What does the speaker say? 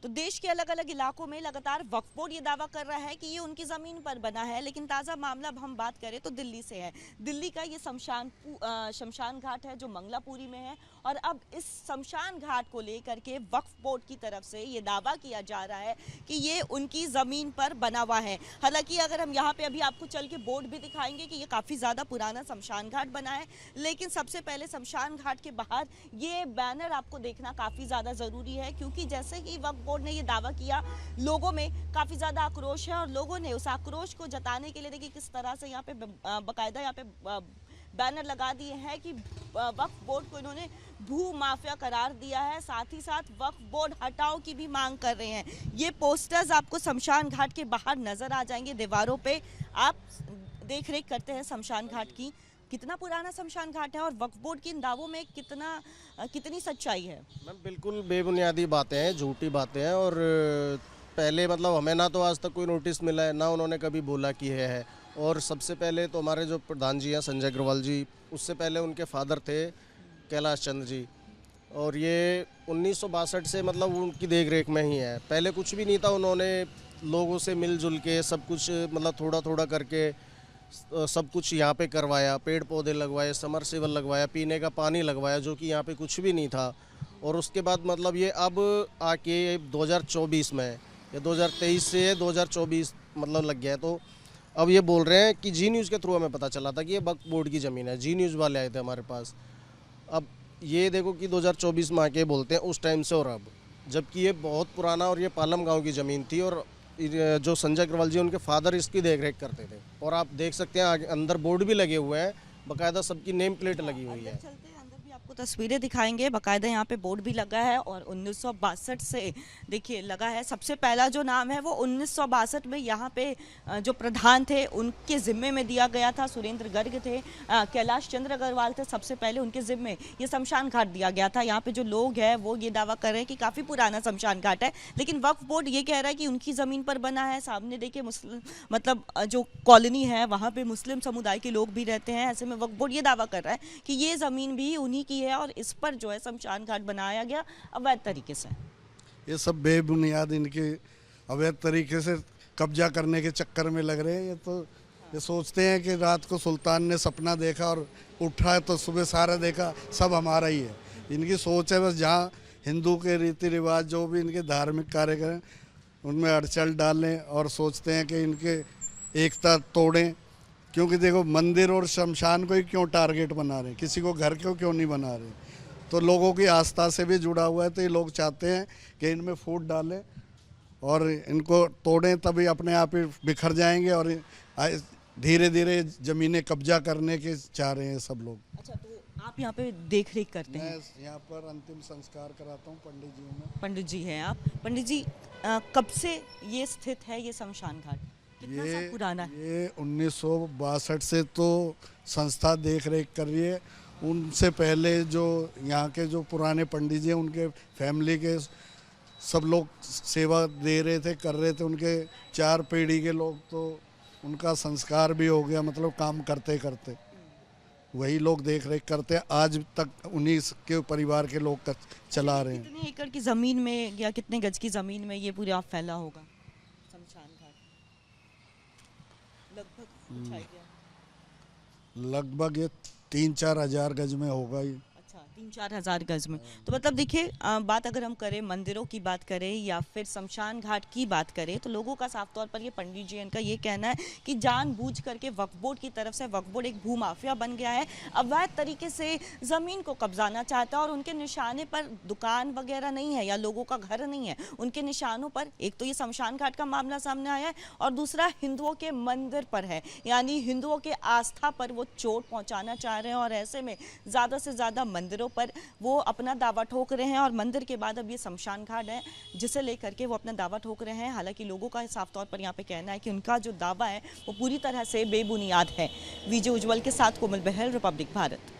तो देश के अलग अलग इलाकों में लगातार वक्फ बोर्ड ये दावा कर रहा है कि ये उनकी ज़मीन पर बना है, लेकिन ताज़ा मामला अब हम बात करें तो दिल्ली से है। दिल्ली का ये शमशान घाट है जो मंगलापुरी में है, और अब इस शमशान घाट को लेकर के वक्फ बोर्ड की तरफ से ये दावा किया जा रहा है कि ये उनकी ज़मीन पर बना हुआ है। हालांकि अगर हम यहाँ पे अभी आपको चल के बोर्ड भी दिखाएंगे कि ये काफ़ी ज़्यादा पुराना शमशान घाट बना है, लेकिन सबसे पहले शमशान घाट के बाहर ये बैनर आपको देखना काफ़ी ज़्यादा ज़रूरी है, क्योंकि जैसे ही वक्फ बोर्ड ने ये दावा किया, लोगों में काफ़ी ज़्यादा आक्रोश है, और लोगों ने उस आक्रोश को जताने के लिए देखिए किस तरह से यहाँ पे बाकायदा यहाँ पे बैनर लगा दिए हैं कि वक्फ बोर्ड को इन्होंने भू माफिया करार दिया है। साथ ही साथ वक्फ बोर्ड हटाओ की भी मांग कर रहे हैं। ये पोस्टर्स आपको शमशान घाट के बाहर नजर आ जाएंगे दीवारों पे। आप देख रेख करते हैं शमशान घाट की, कितना पुराना शमशान घाट है और वक्फ बोर्ड के इन दावों में कितनी सच्चाई है। मैम बिल्कुल बेबुनियादी बातें हैं, झूठी बातें हैं। और पहले मतलब हमें ना तो आज तक कोई नोटिस मिला है, ना उन्होंने कभी बोला कि है। और सबसे पहले तो हमारे जो प्रधान जी हैं संजय अग्रवाल जी, उससे पहले उनके फादर थे कैलाश चंद्र जी, और ये 1962 से मतलब उनकी देख रेख में ही है। पहले कुछ भी नहीं था, उन्होंने लोगों से मिलजुल के सब कुछ मतलब थोड़ा थोड़ा करके सब कुछ यहाँ पे करवाया, पेड़ पौधे लगवाए, समरसेबल लगवाया, पीने का पानी लगवाया, जो कि यहाँ पे कुछ भी नहीं था। और उसके बाद मतलब ये अब आके 2024 में या 2023 से 2024 मतलब लग गया है। तो अब ये बोल रहे हैं कि जी न्यूज़ के थ्रू हमें पता चला था कि ये वक्फ बोर्ड की ज़मीन है, जी न्यूज़ वाले आए थे हमारे पास। अब ये देखो कि 2024 में आके बोलते हैं उस टाइम से और अब, जबकि ये बहुत पुराना और ये पालम गांव की ज़मीन थी, और जो संजय अग्रवाल जी उनके फादर इसकी देख रेख करते थे। और आप देख सकते हैं आगे अंदर बोर्ड भी लगे हुए हैं, बाकायदा सबकी नेम प्लेट लगी हुई है। आपको तस्वीरें दिखाएंगे, बाकायदा यहाँ पे बोर्ड भी लगा है, और 1962 से देखिए लगा है। सबसे पहला जो नाम है वो 1962 में यहाँ पे जो प्रधान थे उनके ज़िम्मे में दिया गया था। सुरेंद्र गर्ग थे, कैलाश चंद्र अग्रवाल थे, सबसे पहले उनके ज़िम्मे ये शमशान घाट दिया गया था। यहाँ पे जो लोग हैं वो ये दावा कर रहे हैं कि काफ़ी पुराना शमशान घाट है, लेकिन वक्फ बोर्ड ये कह रहा है कि उनकी ज़मीन पर बना है। सामने देखिए मुस्लिम मतलब जो कॉलोनी है वहाँ पे मुस्लिम समुदाय के लोग भी रहते हैं। ऐसे में वक्फ बोर्ड ये दावा कर रहा है कि ये ज़मीन भी उन्हीं की है, और इस पर जो है शमशान घाट बनाया गया अवैध तरीके से। ये सब बेबुनियाद इनके अवैध तरीके से कब्जा करने के चक्कर में लग रहे हैं। ये सोचते हैं कि रात को सुल्तान ने सपना देखा और उठा तो सुबह सारा देखा सब हमारा ही है। इनकी सोच है बस जहाँ हिंदू के रीति रिवाज जो भी इनके धार्मिक कार्यक्रम उनमें अड़चन डालें, और सोचते हैं कि इनके एकता तोड़ें। क्योंकि देखो मंदिर और शमशान को ही क्यों टारगेट बना रहे हैं, किसी को घर को क्यों नहीं बना रहे। तो लोगों की आस्था से भी जुड़ा हुआ है, तो ये लोग चाहते हैं कि इनमें फूट डालें और इनको तोड़ें, तभी अपने आप ही बिखर जाएंगे और धीरे धीरे ज़मीनें कब्जा करने के चाह रहे हैं सब लोग। अच्छा, तो आप यहाँ पे देख रेख करते हैं? मैं यहाँ पर अंतिम संस्कार कराता हूँ पंडित जी में। पंडित जी हैं आप? पंडित जी कब से ये स्थित है ये शमशान घाट, कितना साल पुराना है? ये 1962 से तो संस्था देख रेख कर रही है। उनसे पहले जो यहाँ के जो पुराने पंडित जी हैं उनके फैमिली के सब लोग सेवा दे रहे थे, कर रहे थे। उनके 4 पीढ़ी के लोग, तो उनका संस्कार भी हो गया, मतलब काम करते करते वही लोग देख रेख करते हैं। आज तक उन्हीं के परिवार के लोग चला रहे हैं। कितने एकड़ की ज़मीन में या कितने गज की ज़मीन में ये पूरा फैला होगा शमशान घाट? लगभग ये 3-4 हज़ार गज में होगा ये। अच्छा, 3-4 हज़ार गज में। तो मतलब देखिए बात अगर हम करें मंदिरों की बात करें या फिर शमशान घाट की बात करें, तो लोगों का साफ तौर पर ये पंडित जी इनका ये कहना है कि जानबूझ करके वक्फ बोर्ड की तरफ से वक्फ बोर्ड एक भू माफिया बन गया है, अवैध तरीके से ज़मीन को कब्जाना चाहता है, और उनके निशाने पर दुकान वगैरह नहीं है या लोगों का घर नहीं है। उनके निशानों पर एक तो ये शमशान घाट का मामला सामने आया है, और दूसरा हिंदुओं के मंदिर पर है, यानी हिंदुओं के आस्था पर वो चोट पहुँचाना चाह रहे हैं। और ऐसे में ज़्यादा से ज़्यादा मंदिरों पर वो अपना दावा ठोक रहे हैं, और मंदिर के बाद अब ये शमशान घाट है जिसे लेकर के वो अपना दावा ठोक रहे हैं। हालांकि लोगों का साफ तौर पर यहाँ पे कहना है कि उनका जो दावा है वो पूरी तरह से बेबुनियाद है। विजय उज्जवल के साथ कोमल बहल, रिपब्लिक भारत।